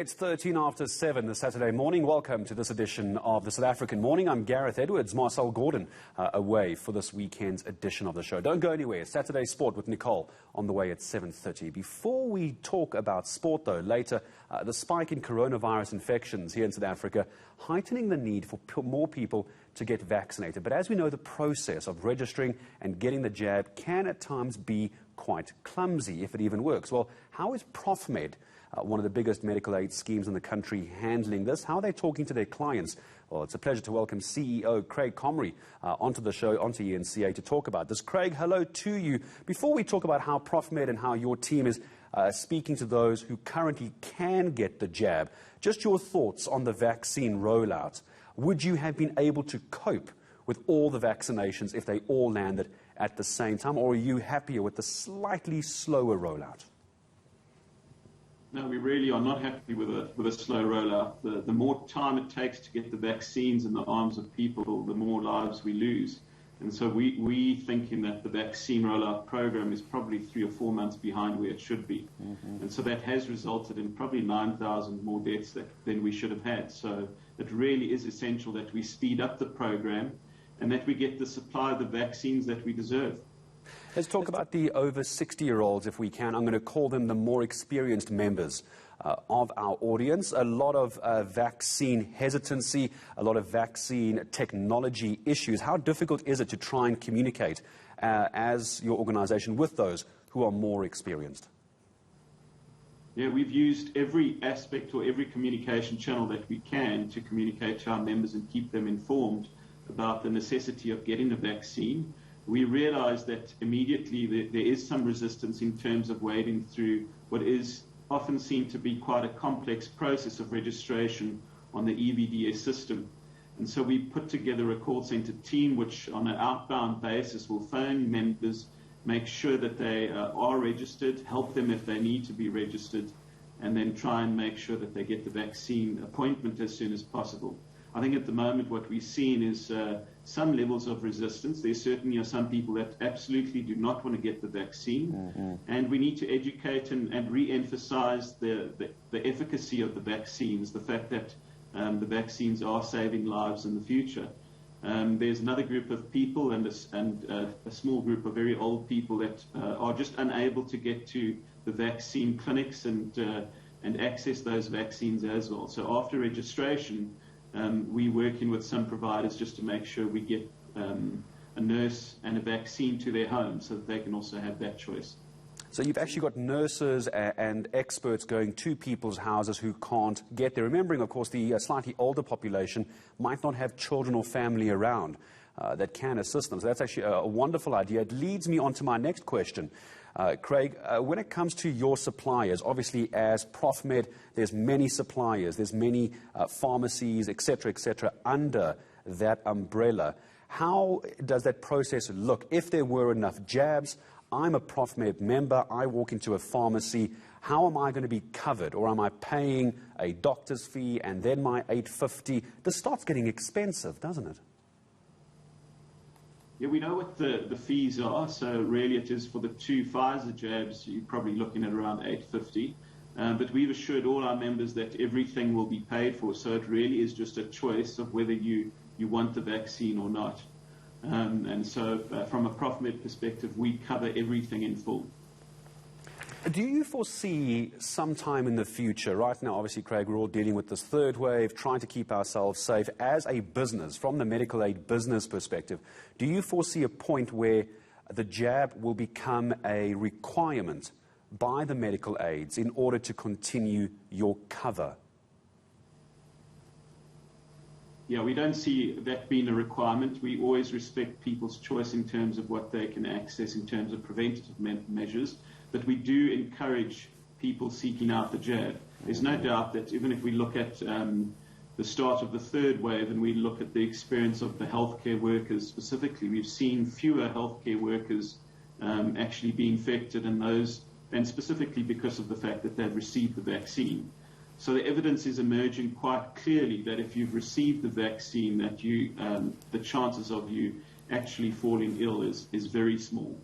It's 13 after 7 this Saturday morning. Welcome to this edition of the South African Morning. I'm Gareth Edwards. Marcel Gordon away for this weekend's edition of the show. Don't go anywhere. Saturday Sport with Nicole on the way at 7:30. Before we talk about sport, though, later, the spike in coronavirus infections here in South Africa, heightening the need for more people to get vaccinated. But as we know, the process of registering and getting the jab can at times be quite clumsy, if it even works. Well, how is Profmed, one of the biggest medical aid schemes in the country, handling this? How are they talking to their clients? Well, it's a pleasure to welcome CEO Craig Comrie onto the show, onto eNCA, to talk about this. Craig, hello to you. Before we talk about how Profmed and how your team is speaking to those who currently can get the jab, just your thoughts on the vaccine rollout. Would you have been able to cope with all the vaccinations if they all landed at the same time, or are you happier with the slightly slower rollout? No, we really are not happy with a slow rollout. The more time it takes to get the vaccines in the arms of people, the more lives we lose. And so we thinking that the vaccine rollout program is probably 3 or 4 months behind where it should be. And so that has resulted in probably 9,000 more deaths than we should have had. So it really is essential that we speed up the program and that we get the supply of the vaccines that we deserve. Let's talk about the over 60-year-olds, if we can. I'm going to call them the more experienced members of our audience. A lot of vaccine hesitancy, a lot of vaccine technology issues. How difficult is it to try and communicate as your organization with those who are more experienced? Yeah, we've used every aspect or every communication channel that we can to communicate to our members and keep them informed about the necessity of getting the vaccine. We realize that immediately there is some resistance in terms of wading through what is often seen to be quite a complex process of registration on the EVDS system. And so we put together a call center team which on an outbound basis will phone members, make sure that they are registered, help them if they need to be registered, and then try and make sure that they get the vaccine appointment as soon as possible. I think at the moment what we've seen is some levels of resistance. There certainly are some people that absolutely do not want to get the vaccine. And we need to educate and re-emphasize the efficacy of the vaccines, the fact that the vaccines are saving lives in the future. There's another group of people and a small group of very old people that are just unable to get to the vaccine clinics and access those vaccines as well. So after registration, we're working with some providers just to make sure we get a nurse and a vaccine to their home so that they can also have that choice. So you've actually got nurses and experts going to people's houses who can't get there. Remembering, of course, the slightly older population might not have children or family around that can assist them. So that's actually a wonderful idea. It leads me on to my next question. Craig, when it comes to your suppliers, obviously as Profmed, there's many suppliers, there's many pharmacies, etc., under that umbrella. How does that process look? If there were enough jabs, I'm a Profmed member, I walk into a pharmacy, how am I going to be covered? Or am I paying a doctor's fee and then my $8.50? This starts getting expensive, doesn't it? Yeah, we know what the fees are, so really it is for the 2 Pfizer jabs, you're probably looking at around $8.50. But we've assured all our members that everything will be paid for, so it really is just a choice of whether you want the vaccine or not. And so from a Profmed perspective, we cover everything in full. Do you foresee sometime in the future, right now, obviously, Craig, we're all dealing with this third wave, trying to keep ourselves safe as a business, from the medical aid business perspective, do you foresee a point where the jab will become a requirement by the medical aids in order to continue your cover? Yeah, we don't see that being a requirement. We always respect people's choice in terms of what they can access in terms of preventative measures. But we do encourage people seeking out the jab. There's no doubt that even if we look at the start of the third wave and we look at the experience of the healthcare workers specifically, we've seen fewer healthcare workers actually be infected, and specifically because of the fact that they've received the vaccine. So the evidence is emerging quite clearly that if you've received the vaccine, that the chances of you actually falling ill is very small.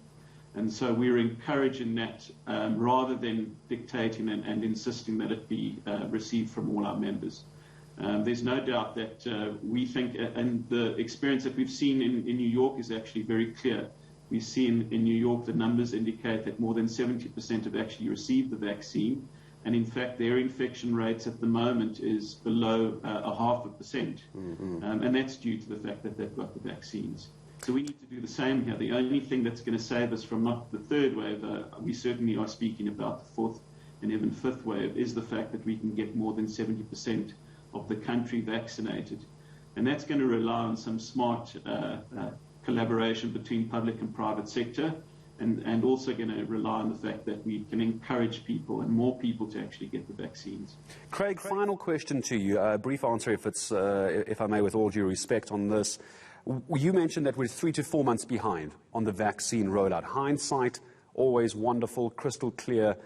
And so we're encouraging that rather than dictating and insisting that it be received from all our members. There's no doubt that we think, and the experience that we've seen in New York is actually very clear. We see in New York the numbers indicate that more than 70% have actually received the vaccine. And in fact, their infection rates at the moment is below 0.5%. And that's due to the fact that they've got the vaccines. So we need to do the same here. The only thing that's going to save us from not the third wave, we certainly are speaking about the fourth and even fifth wave, is the fact that we can get more than 70% of the country vaccinated. And that's going to rely on some smart collaboration between public and private sector, and also going to rely on the fact that we can encourage people and more people to actually get the vaccines. Craig, final question to you. A brief answer, if I may, with all due respect on this. You mentioned that we're 3 to 4 months behind on the vaccine rollout. Hindsight, always wonderful, crystal clear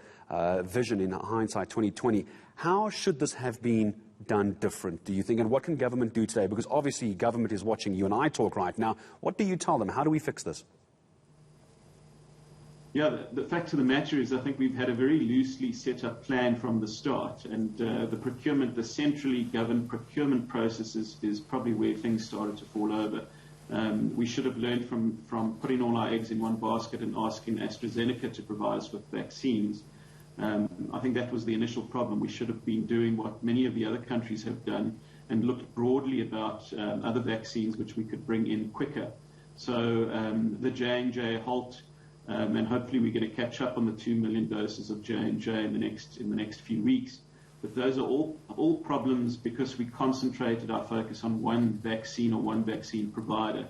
vision in hindsight 2020. How should this have been done different, do you think? And what can government do today? Because obviously government is watching you and I talk right now. What do you tell them? How do we fix this? Yeah, the fact of the matter is I think we've had a very loosely set up plan from the start, and the centrally governed procurement process is probably where things started to fall over. We should have learned from putting all our eggs in one basket and asking AstraZeneca to provide us with vaccines. I think that was the initial problem. We should have been doing what many of the other countries have done and looked broadly about other vaccines which we could bring in quicker. So the J&J halt, and hopefully we're going to catch up on the 2 million doses of J&J in the next few weeks. But those are all problems because we concentrated our focus on one vaccine or one vaccine provider.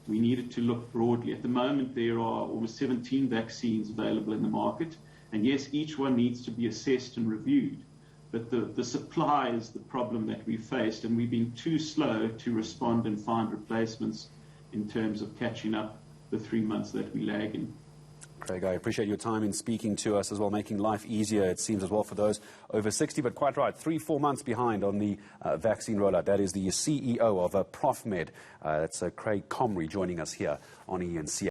We needed to look broadly. At the moment, there are almost 17 vaccines available in the market. And yes, each one needs to be assessed and reviewed. But the supply is the problem that we faced, and we've been too slow to respond and find replacements in terms of catching up the 3 months that we lag in. Craig, I appreciate your time in speaking to us as well, making life easier, it seems, as well for those over 60. But quite right, 3-4 months behind on the vaccine rollout. That is the CEO of Profmed. That's Craig Comrie joining us here on eNCA.